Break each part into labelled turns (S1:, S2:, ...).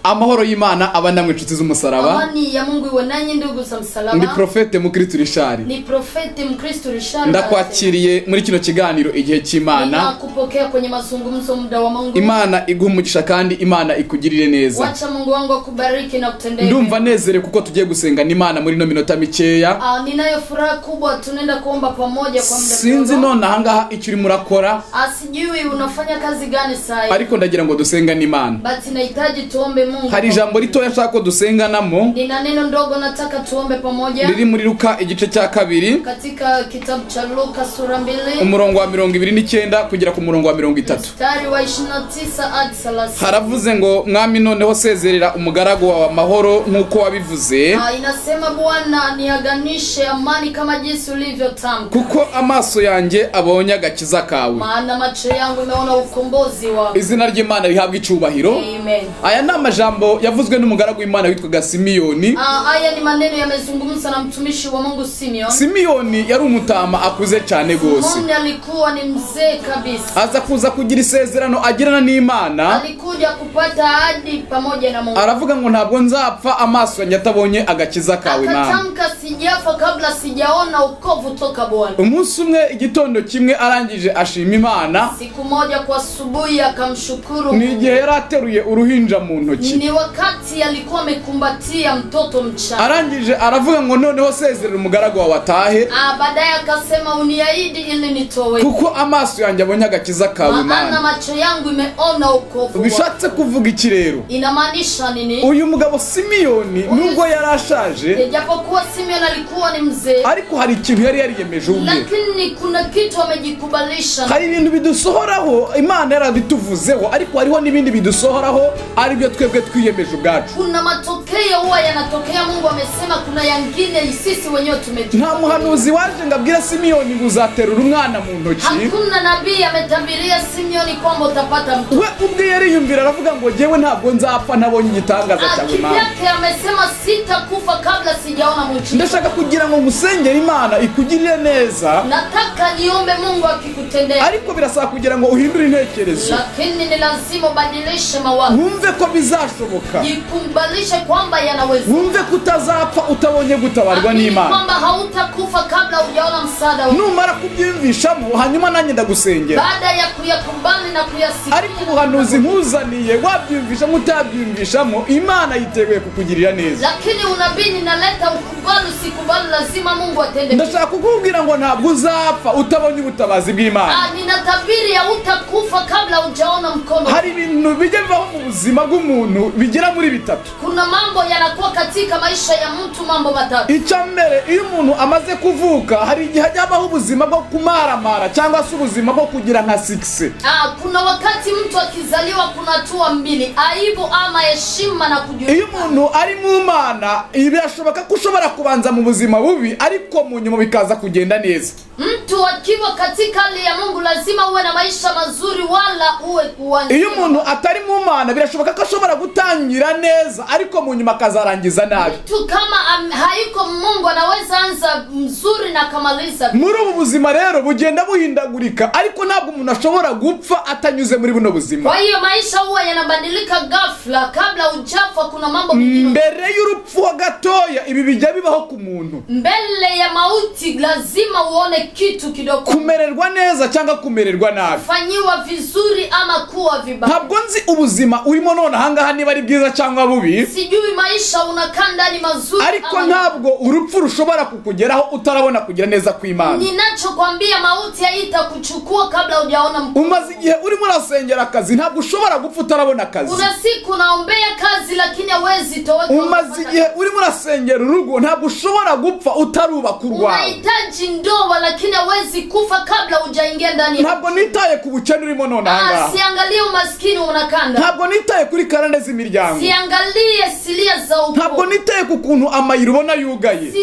S1: Amahoro y'Imana abana mwe inshuti z'umusaraba.
S2: Amani ya Mungu iwe nanyi ndugu za msalaba.
S1: Ndi Profete Mukristo Richard.
S2: Ni Profete Mkristo Richard.
S1: Ndakwakiriye muri kino kiganiro igihe cy'Imana.
S2: Nakupokea kwenye mazungumzo muda wa Mungu.
S1: Imana iguha umugisha kandi Imana ikugirire neza.
S2: Wacha Mungu wangu akubariki na kutendea.
S1: Ndumva nezere kuko tugiye gusenga n'Imana muri no minota mikeya.
S2: Ninayo furaha kubwa tunaenda kuomba pamoja kwa muda.
S1: Sinzi none ahangaha icyo uri murakora.
S2: Sijui unafanya kazi gani sasa.
S1: Ariko ndagira ngo dusenga n'Imana.
S2: But nahitaji tuombe Mungu.
S1: Hari ijambo rito yashaka ko dusenga namo.
S2: Nina neno ndogo nataka tuombe pamoja.
S1: Riri muri Luka igice cya 2.
S2: Katika kitabu cha Luka sura 2.
S1: Umurongo wa 29 kugera ku murongo wa 30.
S2: Mstari wa 29 hadi 30.
S1: Haravuze ngo mwami noneho sezerera umugaragu wa mahoro nkuko wabivuze.
S2: Inasema Bwana niaganishe amani kama jinsi ulivyotamka.
S1: Kuko amaso yanjye abonye agakiza kawe.
S2: Maana macho yangu imeona ukombozi wako.
S1: Izina ry'Imana rihabwa icubahiro.
S2: Amen.
S1: Aya ni amajambo yavuzwe n'umugaragu w'Imana witwa Simiyoni.
S2: Aya ni maneno yamezungumzwa na mtumishi wa Mungu Simeon.
S1: Simiyoni yari umutama akuze cyane gose.
S2: Simoni alikuwa ni mzee kabisa.
S1: Aza kuza kugira isezerano agirana n'Imana.
S2: Alikuja kupata ahadi pamoja na Mungu.
S1: Aravuga ngo ntabwo nzapfa amaso yanjye atabonye agakiza kawe Mana.
S2: Akatamka sijafa kabla sijaona ukovu toka Bwana.
S1: Umunsi umwe igitondo kimwe arangije ashima Imana.
S2: Siku moja kwa asubuhi akamshukuru.
S1: Ni igihe yarateruye uruhinja mu ntoki.
S2: Ni wakati alikuwa amekumbatia mtoto mchanga.
S1: Arangije aravuga ngo noneho sezerera umugaragu wawe atahe.
S2: Baadaye akasema uniahidi ili nitowe.
S1: Kuko amaso yanjye abonye agakiza kawe Mana.
S2: Maana macho yangu imeona ukovu.
S1: Bishatse kuvuga iki rero?
S2: Inamaanisha nini?
S1: Uyu mugabo Simiyoni nubwo yarashaje,
S2: japokuwa Simeon alikuwa ni mzee,
S1: ariko hari ikintu yari yariyemeje ubwe.
S2: Lakini kuna kitu amejikubalisha.
S1: Hari ibintu bidusohoraho Imana yarabituvuzeho, ariko hariho n'ibindi bidusohoraho ari byo twebwe twiyemeje ubwacu.
S2: Kuna matokeo huwa yanatokea Mungu amesema, kuna yangine sisi wenyewe tumejikubalisha.
S1: Nta muhanuzi waje ngabwira Simiyoni nguzaterura umwana mu ntoki.
S2: Hakuna nabii ametabiria Simeon kwamba utapata mtoto.
S1: We ubwe yariyumvira aravuga ngo jewe ntabwo nzapfa nabonye igitangaza cyawe Mana.
S2: Yake amesema sitakufa kabla sijaona muujiza.
S1: Ndashaka kugira ngo musengere Imana ikugirire neza.
S2: Nataka niombe Mungu akikutendea.
S1: Ariko birasaba kugira ngo uhindure intekerezo.
S2: Lakini ni lazima ubadilishe mawazo.
S1: Wumve ko bizashoboka.
S2: Jikumbalishe kwamba yanaweza.
S1: Wumve ko utazapfa utabonye gutabarwa n'Imana.
S2: Kwamba hautakufa kabla hujaona msaada wako.
S1: Numara kubyumvishamo hanyuma nanjye ndagusengera.
S2: Baada ya kuyakubali na kuyasikia.
S1: Ariko ubuhanuzi nkuzaniye wabyumvishamo utabyumvishamo Imana yiteguye kukugirira neza.
S2: Lakini unabii ninaleta ukubali usikubali lazima Mungu atende.
S1: Ndashaka kukubwira ngo ntabwo uzapfa utabonye ubutabazi bw'Imana.
S2: Ninatabiri ya utakufa kabla hujaona mkono.
S1: Hari ibintu bigevaho mu buzima bw'umuntu bigera muri 3.
S2: Kuna mambo yanakuwa katika maisha ya mtu, mambo matatu.
S1: Icyambere iyo umuntu amaze kuvuka hari igihe hajabaho ubuzima bwo kumaramara cyangwa se ubuzima bwo kugira nka 6.
S2: Kuna wakati mtu akizaliwa kuna hatua mbili, aibu ama heshima na kujua.
S1: Iyo umuntu ari mu Mana birashoboka ko ushobora kubanza mu buzima bubi ariko mu nyuma bikaza kugenda neza.
S2: Mtu akiwa katika hali ya Mungu lazima uwe na maisha mazuri wala uwe kuanzia.
S1: Iyo umuntu atari mu Mana birashoboka ko ashobora gutangira neza ariko mu nyuma akazarangiza nabi.
S2: Mtu kama haiko Mungu anaweza anza mzuri na kamaliza.
S1: Muri ubu buzima rero bugenda buhindagurika ariko ntabwo umuntu ashobora gupfa atanyuze muri buno buzima.
S2: Kwa hiyo maisha huwa yanabadilika ghafla, kabla hujafa kuna mambo mengine.
S1: Mbere y'urupfu gatoya ibi bijya bibaho ku muntu.
S2: Mbele ya mauti lazima uone kitu kidogo.
S1: Kumererwa neza cyangwa kumererwa nabi.
S2: Fanyiwa vizuri ama kuwa vibaya.
S1: Ntabwo nzi ubuzima urimo none ahangaha niba ari bwiza cyangwa bubi.
S2: Sijui maisha unakaa ndani mazuri.
S1: Ariko ntabwo urupfu rushobora kukugeraho utarabona kugira neza kw'Imana.
S2: Ninachokwambia mauti haitakuchukua kabla hujaona mkono.
S1: Umaze igihe urimo urasengera akazi ntabwo ushobora gupfa utarabona akazi.
S2: Una siku naombea kazi lakini hawezi toweka.
S1: Umaze igihe urimo urasengera urugo ntabwo ushobora gupfa utarubaka urwawe.
S2: Unahitaji ndoa lakini hawezi kufa kabla hujaingia ndani.
S1: Ntabwo nitaye ku bukene urimo none ahangaha.
S2: Siangalie umaskini unakanda.
S1: Ntabwo nitaye kuri karande z'imiryango.
S2: Siangalie silia za ukoo.
S1: Ntabwo nitaye ku kuntu amayira ubona yugaye.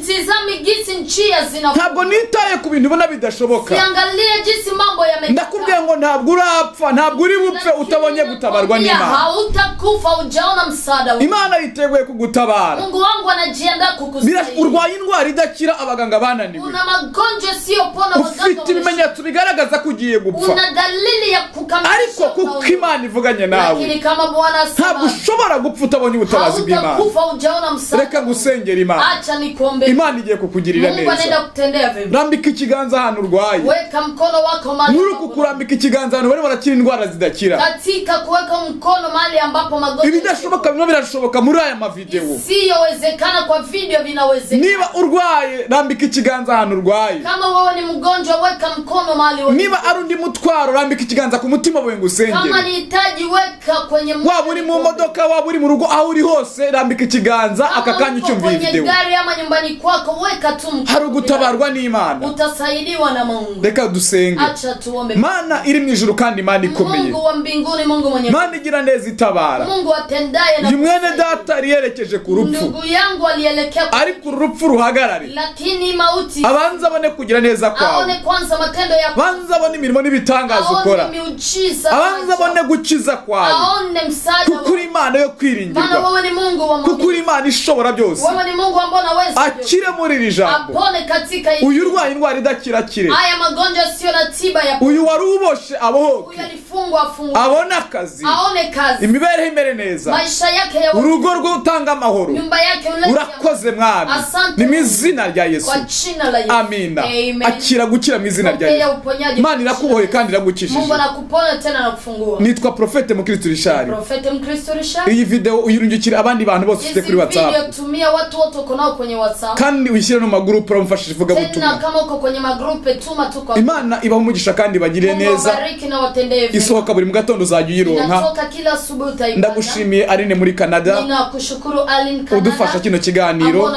S2: Tizami gisi njia zinakuwa.
S1: Ntabwo nitaye ku bintu ubona bidashoboka.
S2: Siangalie jinsi mambo yamekaa.
S1: Ndakubwiye ngo ntabwo urapfa, ntabwo uri bupfe utabonye gutabarwa n'Imana.
S2: Hautakufa hujaona msaada.
S1: Imana yiteguye kugutabara.
S2: Mungu wangu anajiandaa kukusaidia.
S1: Urwaye indwara idakira abaganga bananiwe.
S2: Una magonjwa sio pona waganga.
S1: Ufite ibimenyetso bigaragaza ko ugiye gupfa.
S2: Una dalili ya kukamilika.
S1: Ariko kuko Imana ivuganye nawe.
S2: Lakini kama Bwana anasema
S1: ntabwo ushobora gupfa utabonye ubutabazi bw'Imana.
S2: hautakufa hujaona msaada.
S1: Reka gusengera Imana.
S2: Acha nikuombe.
S1: Imana igiye kukugirira
S2: Mungu anaenda
S1: neza.
S2: kutendea vema.
S1: Rambika ikiganza ahantu urwaye.
S2: Weka mkono wako mahali
S1: Muri uku kurambika ikiganza ahantu bari barakira indwara zidakira.
S2: katika kuweka mkono mahali ambapo magonjwa
S1: Ibidashoboka bino birashoboka muri aya mavideo.
S2: siyowezekana kwa video vinawezekana.
S1: Niba urwaye rambika ikiganza ahantu urwaye.
S2: Kama wewe ni mgonjwa weka mkono mahali wewe.
S1: Niba ari undi mutwaro rambika ikiganza ku mutima wawe ngusengere.
S2: Kama ni hitaji weka kwenye
S1: waba uri mu modoka waba uri mu rugo aho uri hose rambika ikiganza akakanya ucyumvira video.
S2: Kwenye gari ama nyumbani kwako weka tu mkono.
S1: Hari ugutabarwa n'Imana.
S2: Utasaidiwa na Mungu.
S1: Reka dusenge.
S2: Acha tuombe.
S1: Mana iri mu ijuru kandi Imana ikomeye.
S2: Mungu wa mbinguni, Mungu mwenye.
S1: Mana igira neza itabara.
S2: Mungu atendaye na
S1: Mwene data aliyerekeje ku rupfu.
S2: Ndugu yangu alielekea
S1: ariko urupfu ruhagarare.
S2: Lakini mauti
S1: abanza abone kugira neza kwawe.
S2: aone kwanza matendo yako.
S1: Abanza abone imirimo n'ibitangaza ukora.
S2: Aone miujiza.
S1: Abanza abone gukiza kwawe.
S2: Aone msaada.
S1: Kuko uri Imana yo kwiringirwa.
S2: Maana wewe ni Mungu wa
S1: Kuko uri Imana ishobora byose.
S2: Wewe ni Mungu ambaye unaweza.
S1: Akire muri iri jambo.
S2: Apone katika hii.
S1: Uyu urwaye indwara idakira kire.
S2: Haya magonjwa sio na tiba ya.
S1: Uyu wari uboshe abohoke.
S2: Uyu alifungwa afungwe.
S1: Abona akazi.
S2: Aone kazi.
S1: Imibereho imere neza.
S2: Maisha yake ya
S1: urugo rwo utanga amahoro.
S2: Nyumba yake ulete.
S1: Urakoze mwami.
S2: Asante.
S1: Ni mu izina rya Yesu.
S2: Kwa jina la Yesu.
S1: Amina.
S2: Amen.
S1: Akira gukira mu izina rya Yesu. Imana irakubohoye kandi iragukishije.
S2: Mungu anakupona tena na kufungua.
S1: Nitwa Profete Mukristo Richard.
S2: Profete Mkristo Richard.
S1: Iyi video uyirungikira abandi bantu bose ufite kuri WhatsApp.
S2: Video tumia watu wote uko nao kwenye WhatsApp.
S1: Kandi uyishyire no magroup uramufashije ivuga
S2: Tena
S1: butumwa.
S2: kama uko kwenye magroupe tuma tu kwa.
S1: Imana ibaho umugisha kandi bagire neza.
S2: Bariki na watendee vema.
S1: Isohoka buri mu gatondo uzajya uyironka.
S2: Inatoka kila asubuhi utaipata.
S1: Ndagushimiye Aline muri Canada.
S2: Ninakushukuru Aline Canada.
S1: Udufasha kino kiganiro.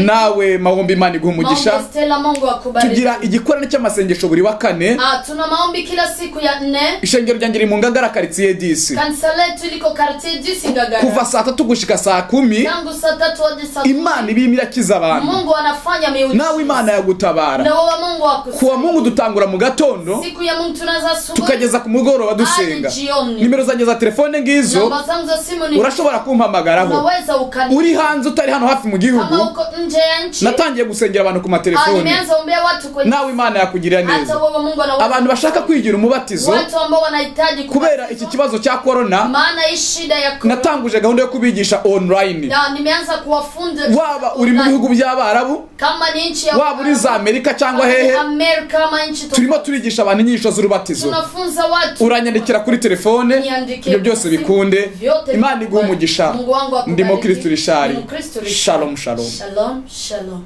S1: Nawe mahombi Imana iguha umugisha. Tugira igikorane cy'amasengesho buri wa kane.
S2: Tuna maombi kila siku ya 4.
S1: Ishengero ryanjye riri mu Ngagara quartier 10.
S2: Kanisa letu liko quartier 10 Ngagara.
S1: Kuva saa 3 gushika saa 10.
S2: Tangu saa 3 hadi saa 10.
S1: Imana ibimira akiza abantu.
S2: Mungu anafanya miujiza.
S1: Nawe Imana yagutabara.
S2: Na wewe Mungu akusaidia.
S1: Kuwa Mungu dutangura mu gatondo.
S2: Siku ya Mungu tunaanza asubuhi.
S1: Tukageza ku mugoroba dusenga. Nimero zanjye za telefone ngizo.
S2: Namba zangu za simu ni.
S1: Urashobora kumpamagaraho.
S2: Unaweza ukani.
S1: Uri hanze utari hano hafi mu gihugu.
S2: Kama uko nje ya nchi.
S1: Natangiye gusengera abantu ku matelefone.
S2: Nimeanza ombea watu kwenye.
S1: Nawe Imana yakugirira neza.
S2: Hata wewe Mungu anaweza.
S1: Abantu bashaka kwigira umubatizo.
S2: Watu ambao wanahitaji
S1: kubera iki kibazo cya corona.
S2: Maana hii shida ya corona.
S1: Natanguje gahunda yo kubigisha online.
S2: Na nimeanza kuwafunza.
S1: Waba uri mu bihugu by'Abarabu.
S2: Kama ni nchi ya.
S1: Waba uri za Amerika cyangwa hehe.
S2: Amerika kama nchi.
S1: Turimo turigisha abantu inyisho z'urubatizo.
S2: Tunafunza watu.
S1: Uranyandikira kuri telefone. Ibyo byose bikunde. Imana iguha umugisha. Ndimo Kristo Richard. Shalom shalom.
S2: Shalom shalom.